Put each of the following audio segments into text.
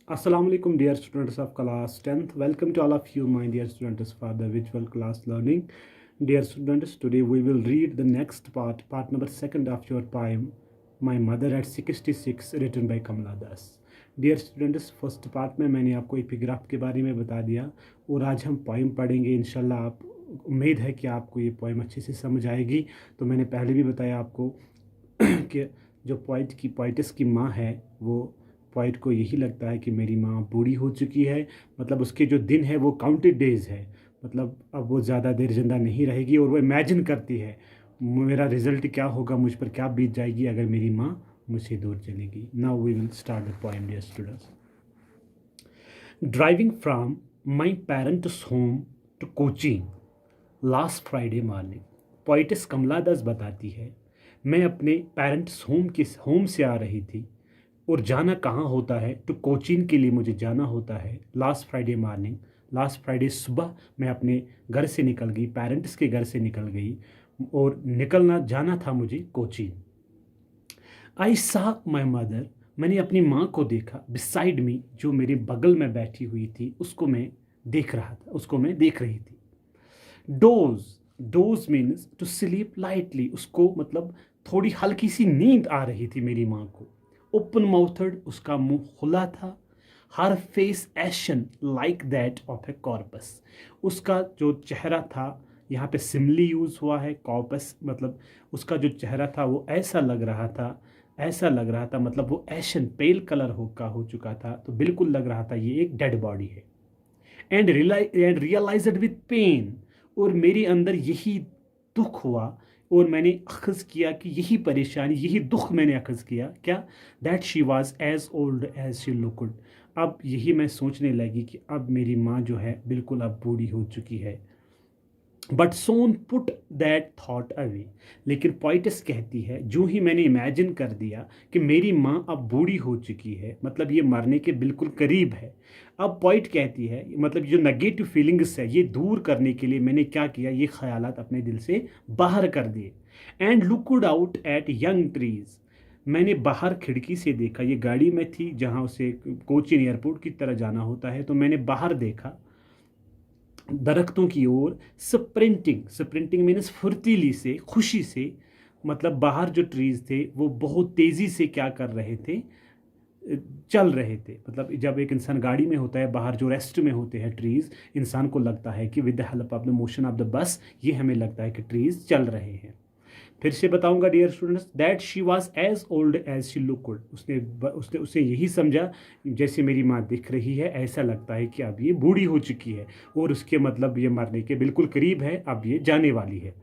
Assalamu alaikum dear students of class 10th. Welcome to all of you my dear students for the visual class learning. Dear students, today we will read the next part number 2 of your poem My Mother at 66 written by Kamala Das. Dear students, first part में मैंने आपको epigraph के बारे में बता दिया और आज हम पोइम पढ़ेंगे इंशाल्लाह। आप उम्मीद है कि आपको ये पोइम अच्छे से समझ आएगी। तो मैंने पहले भी बताया आपको कि जो पोइटस की माँ है वो पोइट को यही लगता है कि मेरी माँ बूढ़ी हो चुकी है, मतलब उसके जो दिन है वो काउंटेड डेज है, मतलब अब वो ज़्यादा देर जिंदा नहीं रहेगी। और वो इमेजिन करती है मेरा रिजल्ट क्या होगा, मुझ पर क्या बीत जाएगी अगर मेरी माँ मुझसे दूर चलेगी। Now we will start the poem dear students. Driving from my parents home to coaching last Friday morning. Poetess Kamala Das बताती है, मैं अपने पेरेंट्स होम से आ रही थी और जाना कहाँ होता है, तो कोचिंग के लिए मुझे जाना होता है। Last Friday morning, last Friday सुबह मैं अपने घर से निकल गई, पेरेंट्स के घर से निकल गई और जाना था मुझे कोचिंग। आई सा माई मदर, मैंने अपनी माँ को देखा। बिसाइड मी, जो मेरे बगल में बैठी हुई थी उसको मैं देख रही थी। Doze, doze means to sleep lightly, उसको मतलब थोड़ी हल्की सी नींद आ रही थी मेरी माँ को। ओपन माउथड, उसका मुंह खुला था। Her face ashen like that of a corpse, उसका जो चेहरा था, यहाँ पे सिमली यूज़ हुआ है। कॉर्पस मतलब उसका जो चेहरा था वो ऐसा लग रहा था मतलब वो एशन पेल कलर हो चुका था, तो बिल्कुल लग रहा था ये एक डेड बॉडी है। एंड रियलाइज्ड विद पेन, और मेरे अंदर यही दुख हुआ और मैंने अखज़ किया कि यही परेशानी, यही दुख मैंने अखज़ किया क्या, that she was as old as she looked. अब यही मैं सोचने लगी कि अब मेरी माँ जो है बिल्कुल अब बूढ़ी हो चुकी है। But Son put that thought away, लेकिन पोइटस कहती है जो ही मैंने इमेजिन कर दिया कि मेरी माँ अब बूढ़ी हो चुकी है, मतलब ये मरने के बिल्कुल करीब है। अब पोइट कहती है मतलब जो नेगेटिव फीलिंग्स है ये दूर करने के लिए मैंने क्या किया, ये ख्यालात अपने दिल से बाहर कर दिए। And looked out at young trees, मैंने बाहर खिड़की से देखा। ये गाड़ी में थी जहाँ उसे कोचीन एयरपोर्ट की तरह जाना होता है, तो मैंने बाहर देखा दरख्तों की ओर। स्प्रिंटिंग, स्प्रिंटिंग मीन्स फुर्तीली से, खुशी से, मतलब बाहर जो ट्रीज थे वो बहुत तेज़ी से क्या कर रहे थे, चल रहे थे। मतलब जब एक इंसान गाड़ी में होता है, बाहर जो रेस्ट में होते हैं ट्रीज, इंसान को लगता है कि with the help of the motion of the bus, ये हमें लगता है कि ट्रीज चल रहे हैं। फिर से बताऊंगा dear students, that she was as old as she looked, उसने उसे यही समझा जैसे मेरी माँ दिख रही है, ऐसा लगता है कि अब ये बूढ़ी हो चुकी है और उसके मतलब ये मरने के बिल्कुल करीब है, अब ये जाने वाली है।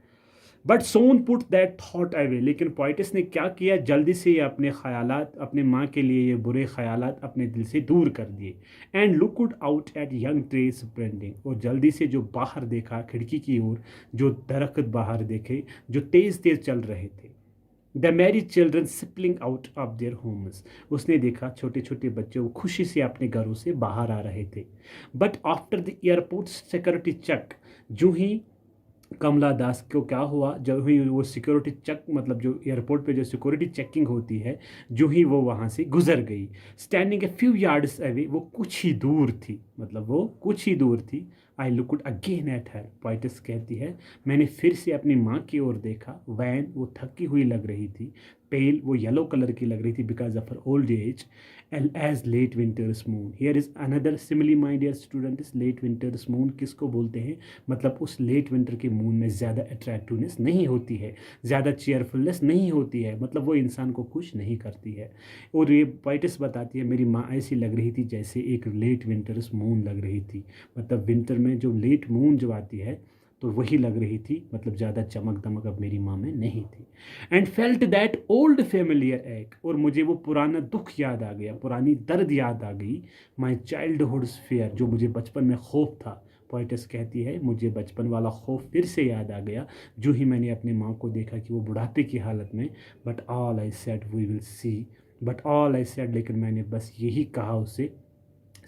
But Son put that thought away, लेकिन पोइटस ने क्या किया, जल्दी से ये अपने ख्यालात, अपने माँ के लिए ये बुरे ख्यालात अपने दिल से दूर कर दिए। And looked out at young trees sprinting, और जल्दी से जो बाहर देखा खिड़की की ओर, जो दरख्त बाहर देखे जो तेज़ तेज़ चल रहे थे। The married children spilling out of their homes, उसने देखा छोटे छोटे बच्चे वो खुशी से अपने घरों से बाहर आ रहे थे। But after the airport security check, जो ही कमला दास को क्या हुआ, जब ही वो सिक्योरिटी चेक मतलब जो एयरपोर्ट पे जो सिक्योरिटी चेकिंग होती है, जो ही वो वहाँ से गुजर गई। Standing a few yards away, वो कुछ ही दूर थी, मतलब वो कुछ ही दूर थी। I looked again at her, poet's कहती है मैंने फिर से अपनी माँ की ओर देखा। वैन, वो थकी हुई लग रही थी। पेल, वो येलो कलर की लग रही थी because of her old age. And as late winter's moon, here is another simile my dear students. Late winter's moon किसको बोलते हैं, मतलब उस लेट विंटर के मून में ज़्यादा अट्रैक्टिवनेस नहीं होती है, ज़्यादा चेयरफुलनेस नहीं होती है, मतलब वो इंसान को खुश नहीं करती है। और ये पोइटस बताती है मेरी माँ ऐसी लग रही थी जैसे एक लेट विंटर्स मून लग रही थी, मतलब विंटर में जो लेट मून जो आती है तो वही लग रही थी, मतलब ज़्यादा चमक दमक अब मेरी माँ में नहीं थी। And felt that old familiar एक, और मुझे वो पुराना दुख याद आ गया, पुरानी दर्द याद आ गई। माई चाइल्डहुड्स फेयर, जो मुझे बचपन में खौफ था। पोइटस कहती है मुझे बचपन वाला खौफ फिर से याद आ गया जो ही मैंने अपनी माँ को देखा कि वो बुढ़ापे की हालत में। But all I said we will see, but all I said, लेकिन मैंने बस यही कहा उसे,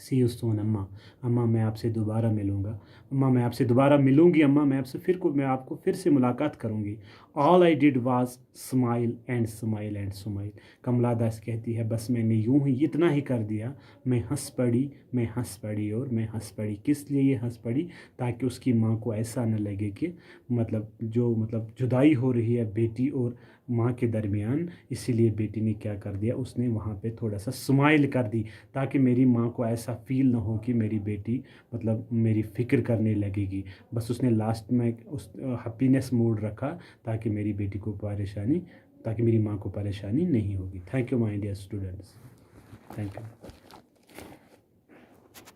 सी यू सून अम्मा। अम्मा मैं आपसे दोबारा मिलूँगा। अम्मा मैं आपसे दोबारा मिलूँगी। अम्मा मैं आपको फिर से मुलाकात करूँगी। All I did was smile and smile and smile. Kamala Das कहती है बस मैंने यूं ही इतना ही कर दिया। मैं हंस पड़ी, मैं हंस पड़ी और मैं हंस पड़ी। किस लिए ये हंस पड़ी? ताकि उसकी माँ को ऐसा न लगे कि मतलब जुदाई हो रही है बेटी और माँ के दरमियान। इसीलिए बेटी ने क्या कर दिया, उसने वहाँ पे थोड़ा सा स्माइल कर दी, ताकि मेरी माँ को ऐसा फील ना हो कि मेरी बेटी मेरी फ़िक्र करने लगेगी। बस उसने लास्ट में उस हैप्पीनेस मूड रखा, ताकि मेरी माँ को परेशानी नहीं होगी। Thank you my dear students. Thank you.